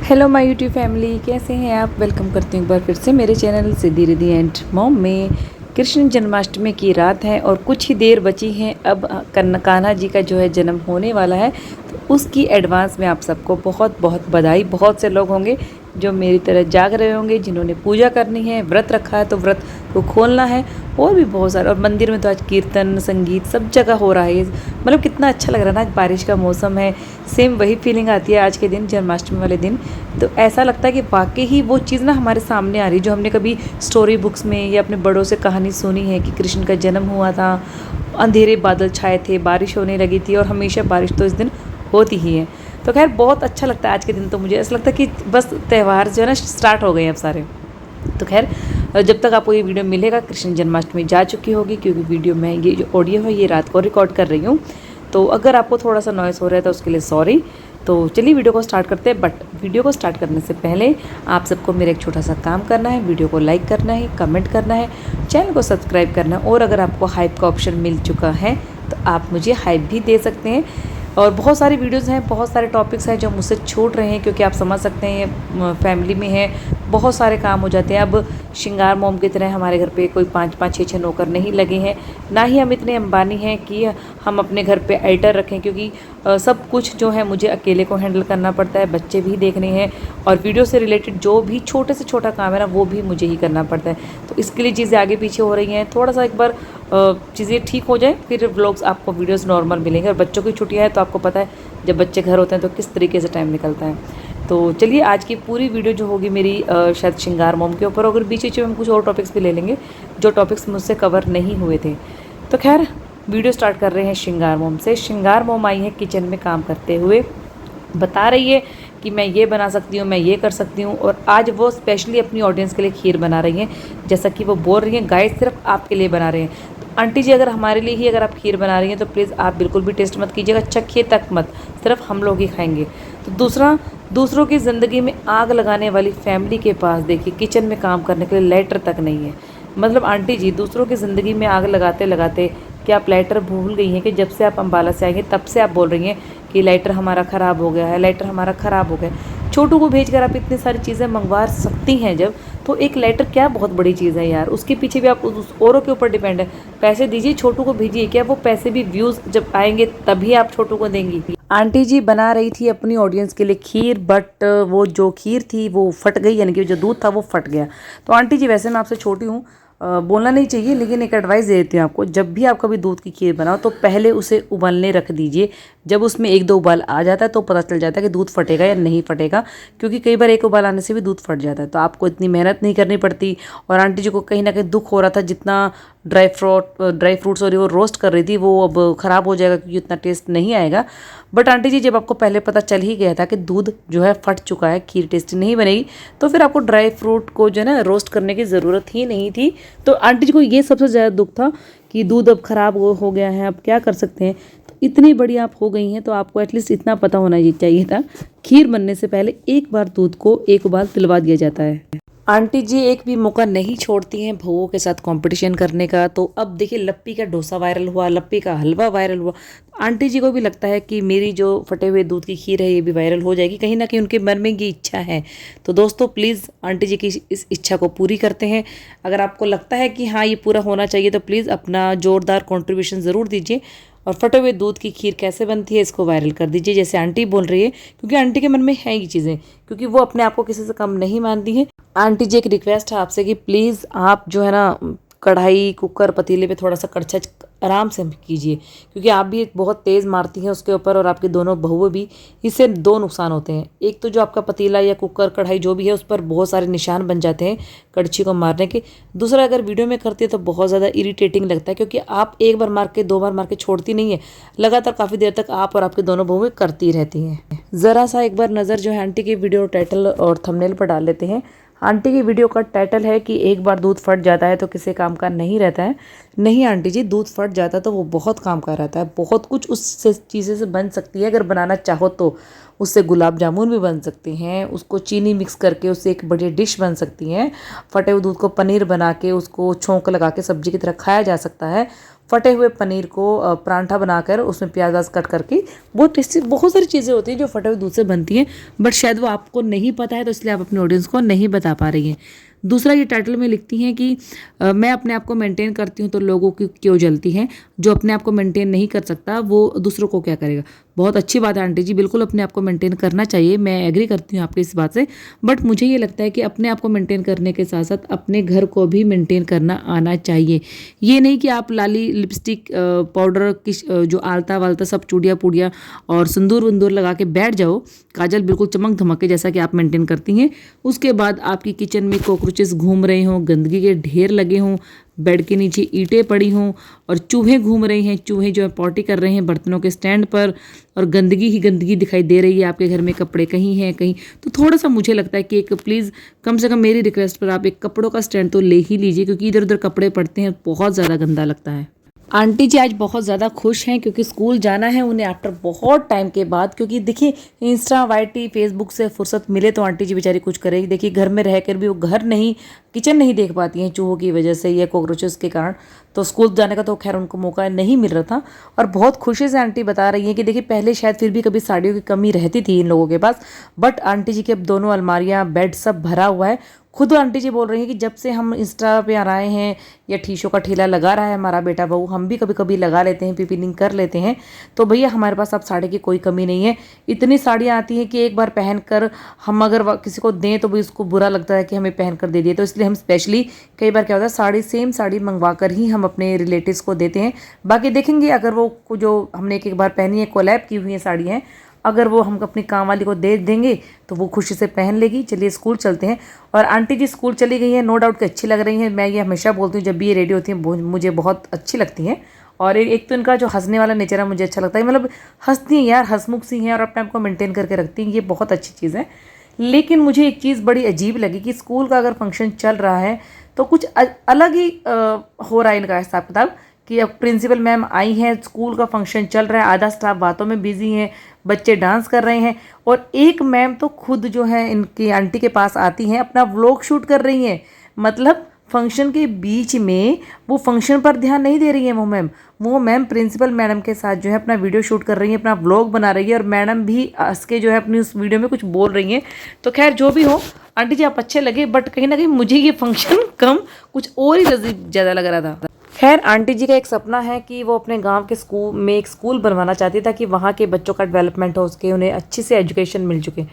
Hello my YouTube family, कैसे हैं आप। वेलकम करती हूँ एक बार फिर से मेरे channel Siddhi Riddhi and mom में। कृष्ण जन्माष्टमी की रात है और कुछ ही देर बची हैं। अब कान्हा जी का जो है जन्म होने वाला है, तो उसकी एडवांस में आप सबको बहुत बहुत बधाई। बहुत से लोग होंगे जो मेरी तरह जाग रहे होंगे, जिन्होंने पूजा करनी है, व्रत रखा है तो व्रत को खोलना है, और भी बहुत सारे। और मंदिर में तो आज कीर्तन संगीत सब जगह हो रहा है। मतलब कितना अच्छा लग रहा है ना, आज बारिश का मौसम है। सेम वही फीलिंग आती है आज के दिन, जन्माष्टमी वाले दिन। तो ऐसा लगता है कि वाकई ही वो चीज़ ना हमारे सामने आ रही, जो हमने कभी स्टोरी बुक्स में या अपने बड़ों से कहानी सुनी है कि कृष्ण का जन्म हुआ था, अंधेरे बादल छाए थे, बारिश होने लगी थी, और हमेशा बारिश तो इस दिन होती ही है। तो खैर बहुत अच्छा लगता है आज के दिन। तो मुझे ऐसा लगता है कि बस त्यौहार जो है ना स्टार्ट हो गए हैं अब सारे। तो खैर जब तक आपको ये वीडियो मिलेगा कृष्ण जन्माष्टमी जा चुकी होगी, क्योंकि वीडियो में ये जो ऑडियो है ये रात को रिकॉर्ड कर रही हूँ। तो अगर आपको थोड़ा सा नॉइस हो रहा है तो उसके लिए सॉरी। तो चलिए वीडियो को स्टार्ट करते हैं। बट वीडियो को स्टार्ट करने से पहले आप सबको मेरा एक छोटा सा काम करना है। वीडियो को लाइक करना है, कमेंट करना है, चैनल को सब्सक्राइब करना है, और अगर आपको हाइप का ऑप्शन मिल चुका है तो आप मुझे हाइप भी दे सकते हैं। और बहुत सारी वीडियोज़ हैं, बहुत सारे टॉपिक्स हैं जो मुझसे छूट रहे हैं, क्योंकि आप समझ सकते हैं ये फैमिली में है, बहुत सारे काम हो जाते हैं। अब श्रृंगार मोम की तरह हमारे घर पे कोई 5-5 6-6 नौकर नहीं लगे हैं, ना ही हम इतने अंबानी हैं कि हम अपने घर पे एडिटर रखें, क्योंकि सब कुछ जो है मुझे अकेले को हैंडल करना पड़ता है। बच्चे भी देखने हैं, और वीडियो से रिलेटेड जो भी छोटे से छोटा काम है ना, वो भी मुझे ही करना पड़ता है। तो इसके लिए चीज़ें आगे पीछे हो रही हैं। थोड़ा सा एक बार चीज़ें ठीक हो जाए, फिर व्लॉग्स आपको वीडियोस नॉर्मल मिलेंगे। और बच्चों की छुट्टियां हैं तो आपको पता है जब बच्चे घर होते हैं तो किस तरीके से टाइम निकलता है। तो चलिए आज की पूरी वीडियो जो होगी मेरी शायद श्रृंगार मोम के ऊपर, अगर बीच बीच में हम कुछ और टॉपिक्स भी ले लेंगे जो टॉपिक्स मुझसे कवर नहीं हुए थे। तो खैर वीडियो स्टार्ट कर रहे हैं श्रृंगार मोम से। श्रृंगार मोम आई है किचन में काम करते हुए, बता रही है कि मैं ये बना सकती हूँ, मैं ये कर सकती हूँ। और आज वो स्पेशली अपनी ऑडियंस के लिए खीर बना रही हैं, जैसा कि वो बोल रही हैं गाइस सिर्फ आपके लिए बना रहे हैं। तो आंटी जी अगर हमारे लिए ही अगर आप खीर बना रही हैं तो प्लीज़ आप बिल्कुल भी टेस्ट मत कीजिएगा, चखिए तक मत, सिर्फ हम लोग ही खाएंगे। तो दूसरा, दूसरों की ज़िंदगी में आग लगाने वाली फैमिली के पास देखिए किचन में काम करने के लिए लाइटर तक नहीं है। मतलब आंटी जी दूसरों की ज़िंदगी में आग लगाते लगाते क्या आप लाइटर भूल गई हैं कि जब से आप अम्बाला से आएंगे तब से आप बोल रही हैं कि लाइटर हमारा ख़राब हो गया है, लाइटर हमारा ख़राब हो गया है। छोटू को भेजकर आप इतनी सारी चीज़ें मंगवा सकती हैं जब, तो एक लाइटर क्या बहुत बड़ी चीज़ है यार। उसके पीछे भी आप उस औरों के ऊपर डिपेंड है। पैसे दीजिए, छोटू को भेजिए, क्या वो पैसे भी व्यूज़ जब आएंगे तभी आप छोटू को देंगी। आंटी जी बना रही थी अपनी ऑडियंस के लिए खीर, बट वो जो खीर थी वो फट गई, यानी कि जो दूध था वो फट गया। तो आंटी जी वैसे मैं आपसे छोटी हूँ, बोलना नहीं चाहिए, लेकिन एक एडवाइस दे देती हूँ आपको। जब भी आप कभी दूध की खीर बनाओ तो पहले उसे उबलने रख दीजिए। जब उसमें 1-2 उबाल आ जाता है तो पता चल जाता है कि दूध फटेगा या नहीं फटेगा, क्योंकि कई बार एक उबाल आने से भी दूध फट जाता है। तो आपको इतनी मेहनत नहीं करनी पड़ती। और आंटी जी को कहीं ना कहीं दुख हो रहा था, जितना ड्राई फ्रूट्स और वो रोस्ट कर रही थी वो अब ख़राब हो जाएगा, क्योंकि उतना टेस्ट नहीं आएगा। बट आंटी जी जब आपको पहले पता चल ही गया था कि दूध जो है फट चुका है, खीर टेस्टी नहीं बनेगी, तो फिर आपको ड्राई फ्रूट को जो है ना रोस्ट करने की ज़रूरत ही नहीं थी। तो आंटी जी को ये सबसे ज़्यादा दुख था कि दूध अब ख़राब हो गया है, अब क्या कर सकते हैं। तो इतनी बड़ी आप हो गई हैं तो आपको एटलीस्ट इतना पता होना चाहिए था, खीर बनने से पहले एक बार दूध को एक उबाल दिलवा दिया जाता है। आंटी जी एक भी मौका नहीं छोड़ती हैं बहुओं के साथ कंपटीशन करने का। तो अब देखिए लप्पी का डोसा वायरल हुआ, लप्पी का हलवा वायरल हुआ। आंटी जी को भी लगता है कि मेरी जो फटे हुए दूध की खीर है ये भी वायरल हो जाएगी, कहीं ना कहीं उनके मन में ये इच्छा है। तो दोस्तों प्लीज़ आंटी जी की इस इच्छा को पूरी करते हैं। अगर आपको लगता है कि हाँ ये पूरा होना चाहिए तो प्लीज़ अपना ज़ोरदार कॉन्ट्रीब्यूशन ज़रूर दीजिए, और फटे हुए दूध की खीर कैसे बनती है इसको वायरल कर दीजिए, जैसे आंटी बोल रही है, क्योंकि आंटी के मन में है ये चीज़ें, क्योंकि वो अपने आप को किसी से कम नहीं मानती हैं। आंटी जी एक रिक्वेस्ट है आपसे कि प्लीज़ आप जो है ना कढ़ाई कुकर पतीले पे थोड़ा सा कड़छा आराम से कीजिए, क्योंकि आप भी बहुत तेज़ मारती हैं उसके ऊपर, और आपके दोनों बहुएं भी। इससे 2 नुकसान होते हैं। एक तो जो आपका पतीला या कुकर कढ़ाई जो भी है उस पर बहुत सारे निशान बन जाते हैं कड़छी को मारने के। दूसरा, अगर वीडियो में करती है तो बहुत ज़्यादा इरिटेटिंग लगता है, क्योंकि आप एक बार मार के 2 बार मार के छोड़ती नहीं है, लगातार काफ़ी देर तक आप और आपके दोनों बहुएं करती रहती हैं। ज़रा सा एक बार नज़र जो है आंटी की वीडियो टाइटल और थंबनेल पर डाल लेते हैं। आंटी की वीडियो का टाइटल है कि एक बार दूध फट जाता है तो किसी काम का नहीं रहता है। नहीं आंटी जी, दूध फट जाता है तो वो बहुत काम का रहता है। बहुत कुछ उससे चीज़ें से बन सकती है, अगर बनाना चाहो तो। उससे गुलाब जामुन भी बन सकते हैं, उसको चीनी मिक्स करके उससे एक बड़ी डिश बन सकती हैं। फटे हुए दूध को पनीर बना के उसको छोंक लगा के सब्जी की तरह खाया जा सकता है। फटे हुए पनीर को परांठा बनाकर उसमें प्याज व्याज कट करके, बहुत टेस्टी, बहुत सारी चीज़ें होती हैं जो फटे हुए दूध से बनती हैं, बट शायद वो आपको नहीं पता है, तो इसलिए आप अपने ऑडियंस को नहीं बता पा रही हैं। दूसरा, ये टाइटल में लिखती हैं कि मैं अपने आप को मेंटेन करती हूँ तो लोगों की क्यों जलती हैं, जो अपने आप को मेंटेन नहीं कर सकता वो दूसरों को क्या करेगा। बहुत अच्छी बात है आंटी जी, बिल्कुल अपने आप को मेंटेन करना चाहिए, मैं एग्री करती हूँ आपकी इस बात से। बट मुझे ये लगता है कि अपने आप को मेंटेन करने के साथ साथ अपने घर को भी मेंटेन करना आना चाहिए। ये नहीं कि आप लाली लिपस्टिक पाउडर की जो आलता वालता सब चूड़ियाँ पूड़ियाँ और सिंदूर वंदूर लगा के बैठ जाओ, काजल बिल्कुल चमक धमके जैसा कि आप मेंटेन करती हैं, उसके बाद आपकी किचन में कॉकरोचेस घूम रहे हों, गंदगी के ढेर लगे हों, बेड के नीचे ईंटें पड़ी हों और चूहे घूम रहे हैं, चूहे जो है पॉटी कर रहे हैं बर्तनों के स्टैंड पर, और गंदगी ही गंदगी दिखाई दे रही है आपके घर में, कपड़े कहीं हैं कहीं, तो थोड़ा सा मुझे लगता है कि एक प्लीज़ कम से कम मेरी रिक्वेस्ट पर आप एक कपड़ों का स्टैंड तो ले ही लीजिए, क्योंकि इधर उधर कपड़े पड़ते हैं, बहुत ज़्यादा गंदा लगता है। आंटी जी आज बहुत ज़्यादा खुश हैं क्योंकि स्कूल जाना है उन्हें आफ्टर बहुत टाइम के बाद, क्योंकि देखिए इंस्टा वाईटी फेसबुक से फुर्सत मिले तो आंटी जी बेचारी कुछ करेगी। देखिए घर में रहकर भी वो घर नहीं, किचन नहीं देख पाती हैं चूहों की वजह से या कॉकरोचेस के कारण, तो स्कूल जाने का तो खैर उनको मौका नहीं मिल रहा था। और बहुत खुशी से आंटी बता रही हैं कि देखिए पहले शायद फिर भी कभी साड़ियों की कमी रहती थी इन लोगों के पास, बट आंटी जी की अब दोनों अलमारियाँ बेड सब भरा हुआ है। खुद आंटी जी बोल रही हैं कि जब से हम इंस्टा पे आ रहे हैं या टीशो का ठेला लगा रहा है हमारा बेटा बहू, हम भी कभी कभी लगा लेते हैं, पिपिनिंग कर लेते हैं, तो भैया हमारे पास अब साड़ी की कोई कमी नहीं है। इतनी साड़ियाँ आती हैं कि एक बार पहनकर हम अगर किसी को दें तो भी उसको बुरा लगता है कि हमें पहन कर दे दिए, तो इसलिए हम स्पेशली कई बार क्या होता है साड़ी सेम साड़ी मंगवा कर ही हम अपने रिलेटिव्स को देते हैं। बाकी देखेंगे अगर वो जो हमने एक बार पहनी है, कोलैब की हुई है साड़ी हैं, अगर वो हम अपनी काम वाली को दे देंगे तो वो खुशी से पहन लेगी। चलिए स्कूल चलते हैं। और आंटी जी स्कूल चली गई हैं, नो डाउट कि अच्छी लग रही हैं, मैं ये हमेशा बोलती हूँ जब भी ये रेडी होती हैं मुझे बहुत अच्छी लगती हैं। और एक तो इनका जो हंसने वाला नेचर है मुझे अच्छा लगता है, मतलब हंसती हैं यार, हंसमुख सी हैं और अपने आप को मेंटेन करके रखती हैं, ये बहुत अच्छी चीज़ है। लेकिन मुझे एक चीज़ बड़ी अजीब लगी कि स्कूल का अगर फंक्शन चल रहा है तो कुछ अलग ही हो रहा है इनका हिसाब किताब, कि अब प्रिंसिपल मैम आई हैं, स्कूल का फंक्शन चल रहा है, आधा स्टाफ बातों में बिजी हैं, बच्चे डांस कर रहे हैं, और एक मैम तो खुद जो है इनकी आंटी के पास आती हैं, अपना व्लॉग शूट कर रही हैं। मतलब फंक्शन के बीच में वो फंक्शन पर ध्यान नहीं दे रही हैं वो मैम प्रिंसिपल मैडम के साथ जो है अपना वीडियो शूट कर रही हैं, अपना व्लॉग बना रही है, और मैडम भी हंस के जो है अपनी उस वीडियो में कुछ बोल रही हैं। तो खैर जो भी हो आंटी जी आप अच्छे लगे, बट कहीं ना कहीं मुझे ये फंक्शन कम कुछ और ही लजीब ज़्यादा लग रहा था। खैर आंटी जी का एक सपना है कि वो अपने गांव के स्कूल में एक स्कूल बनवाना चाहती है ताकि वहाँ के बच्चों का डेवलपमेंट हो सके, उन्हें अच्छी से एजुकेशन मिल चुके।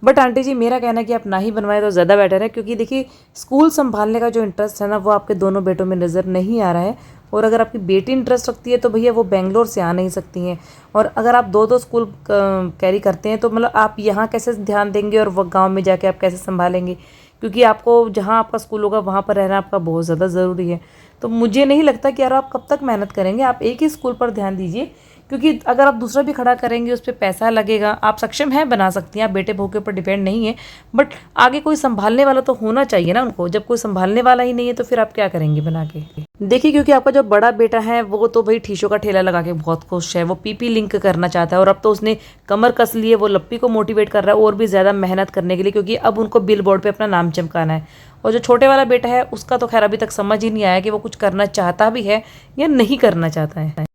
बट आंटी जी मेरा कहना है कि आप ना ही बनवाए तो ज़्यादा बेटर है, क्योंकि देखिए स्कूल संभालने का जो इंटरेस्ट है ना वो आपके दोनों बेटों में नज़र नहीं आ रहा है। और अगर आपकी बेटी इंटरेस्ट रखती है तो भैया वो बेंगलोर से आ नहीं सकती हैं, और अगर आप दो स्कूल कैरी करते हैं तो मतलब आप यहाँ कैसे ध्यान देंगे और वो गाँव में जाके आप कैसे संभालेंगे, क्योंकि आपको जहाँ आपका स्कूल होगा वहाँ पर रहना आपका बहुत ज़्यादा ज़रूरी है। तो मुझे नहीं लगता कि यार आप कब तक मेहनत करेंगे, आप एक ही स्कूल पर ध्यान दीजिए, क्योंकि अगर आप दूसरा भी खड़ा करेंगे उस पर पैसा लगेगा। आप सक्षम हैं, बना सकती हैं, आप बेटे बहू के ऊपर डिपेंड नहीं है, बट आगे कोई संभालने वाला तो होना चाहिए ना उनको। जब कोई संभालने वाला ही नहीं है तो फिर आप क्या करेंगे बना के। देखिए क्योंकि आपका जो बड़ा बेटा है वो तो भाई टीशो का ठेला लगा के बहुत खुश है, वो पीपी लिंक करना चाहता है, और अब तो उसने कमर कस ली है, वो लप्पी को मोटिवेट कर रहा है और भी ज़्यादा मेहनत करने के लिए, क्योंकि अब उनको बिल बोर्ड पर अपना नाम चमकाना है। और जो छोटे वाला बेटा है उसका तो खैर अभी तक समझ ही नहीं आया कि वो कुछ करना चाहता भी है या नहीं करना चाहता है।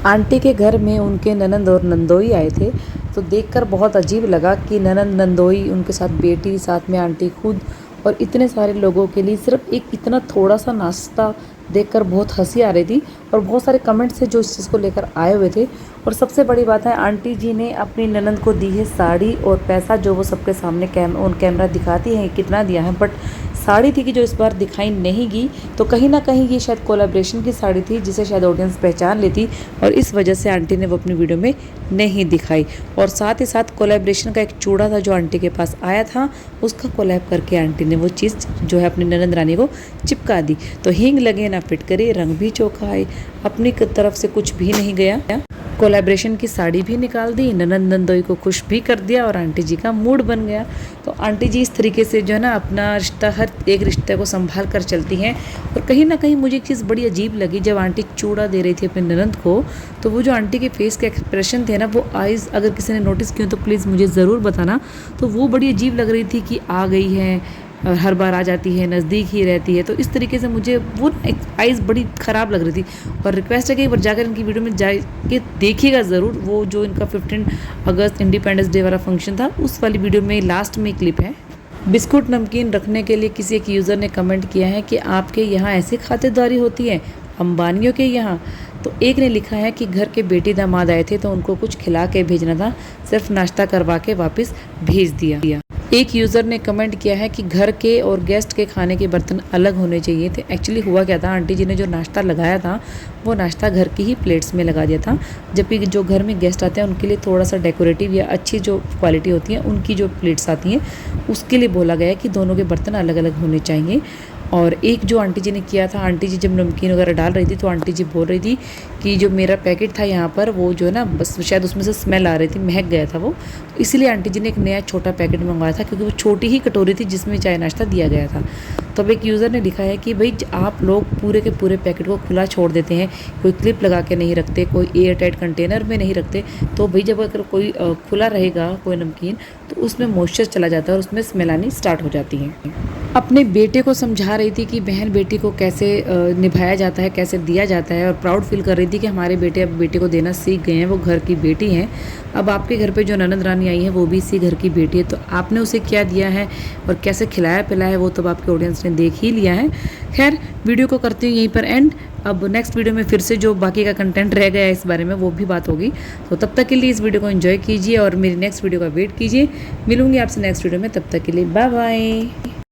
आंटी के घर में उनके ननंद और नंदोई आए थे, तो देखकर बहुत अजीब लगा कि ननंद नंदोई उनके साथ बेटी, साथ में आंटी खुद, और इतने सारे लोगों के लिए सिर्फ एक इतना थोड़ा सा नाश्ता देखकर बहुत हंसी आ रही थी। और बहुत सारे कमेंट्स थे जो इस चीज़ को लेकर आए हुए थे। और सबसे बड़ी बात है आंटी जी ने अपनी ननंद को दी है साड़ी और पैसा, जो वो सबके सामने कैमरा दिखाती है कितना दिया है, बट साड़ी थी कि जो इस बार दिखाई नहीं गई। तो कहीं ना कहीं ये शायद कोलैबोरेशन की साड़ी थी जिसे शायद ऑडियंस पहचान लेती, और इस वजह से आंटी ने वो अपनी वीडियो में नहीं दिखाई। और साथ ही साथ कोलैबोरेशन का एक चूड़ा था जो आंटी के पास आया था, उसका कोलैब करके आंटी ने वो चीज़ जो है अपनी ननंद रानी को चिपका दी। तो हींग लगे ना फिटकरी, रंग भी चोखा आए, अपनी तरफ से कुछ भी नहीं गया। कोलैबोरेशन की साड़ी भी निकाल दी, ननंद नंदोई को खुश भी कर दिया, और आंटी जी का मूड बन गया। तो आंटी जी इस तरीके से जो है ना अपना रिश्ता, हर एक रिश्ते को संभाल कर चलती हैं। और कहीं ना कहीं मुझे एक चीज़ बड़ी अजीब लगी, जब आंटी चूड़ा दे रही थी अपने ननंद को, तो वो जो आंटी के फेस के एक्सप्रेशन थे ना, वो आइज़ अगर किसी ने नोटिस किया तो प्लीज़ मुझे ज़रूर बताना, तो वो बड़ी अजीब लग रही थी कि आ गई है, और हर बार आ जाती है, नज़दीक ही रहती है। तो इस तरीके से मुझे वो आइज़ बड़ी ख़राब लग रही थी। और रिक्वेस्ट है कि एक बार जाकर इनकी वीडियो में जाके देखिएगा ज़रूर। वो जो इनका 15 अगस्त इंडिपेंडेंस डे वाला फंक्शन था, उस वाली वीडियो में लास्ट में क्लिप है। बिस्कुट नमकीन रखने के लिए किसी एक यूज़र ने कमेंट किया है कि आपके यहाँ ऐसी खातिरदारी होती है अंबानियों के यहाँ। तो एक ने लिखा है कि घर के बेटी दामाद आए थे तो उनको कुछ खिला के भेजना था, सिर्फ नाश्ता करवा के वापस भेज दिया। एक यूज़र ने कमेंट किया है कि घर के और गेस्ट के खाने के बर्तन अलग होने चाहिए थे। एक्चुअली हुआ क्या था, आंटी जी ने जो नाश्ता लगाया था वो नाश्ता घर की ही प्लेट्स में लगा दिया था, जबकि जो घर में गेस्ट आते हैं उनके लिए थोड़ा सा डेकोरेटिव या अच्छी जो क्वालिटी होती है उनकी जो प्लेट्स आती हैं उसके लिए बोला गया है कि दोनों के बर्तन अलग अलग होने चाहिए। और एक जो आंटी जी ने किया था, आंटी जी जब नमकीन वगैरह डाल रही थी तो आंटी जी बोल रही थी कि जो मेरा पैकेट था यहाँ पर वो जो है ना, बस शायद उसमें से स्मेल आ रही थी, महक गया था वो, इसीलिए आंटी जी ने एक नया छोटा पैकेट मंगवाया था, क्योंकि वो छोटी ही कटोरी थी जिसमें चाय नाश्ता दिया गया था। तो अब एक यूज़र ने लिखा है कि भाई आप लोग पूरे के पूरे पैकेट को खुला छोड़ देते हैं, कोई क्लिप लगा के नहीं रखते, कोई एयर टाइट कंटेनर में नहीं रखते। तो भाई जब अगर कोई खुला रहेगा कोई नमकीन तो उसमें मॉइस्चर चला जाता है और उसमें स्मेल आनी स्टार्ट हो जाती है। अपने बेटे को समझा रही थी कि बहन बेटी को कैसे निभाया जाता है, कैसे दिया जाता है, और प्राउड फील कर रही थी कि हमारे बेटे अब बेटे को देना सीख गए हैं, वो घर की बेटी हैं। अब आपके घर पे जो ननद रानी आई है वो भी इसी घर की बेटी है, तो आपने उसे क्या दिया है और कैसे खिलाया पिलाया है वो तो आपके ऑडियंस ने देख ही लिया है। खैर वीडियो को करती हूँ यहीं पर एंड। अब नेक्स्ट वीडियो में फिर से जो बाकी का कंटेंट रह गया है इस बारे में वो भी बात होगी। तो तब तक के लिए इस वीडियो को एंजॉय कीजिए और मेरी नेक्स्ट वीडियो का वेट कीजिए। मिलूंगी आपसे नेक्स्ट वीडियो में, तब तक के लिए बाय बाय।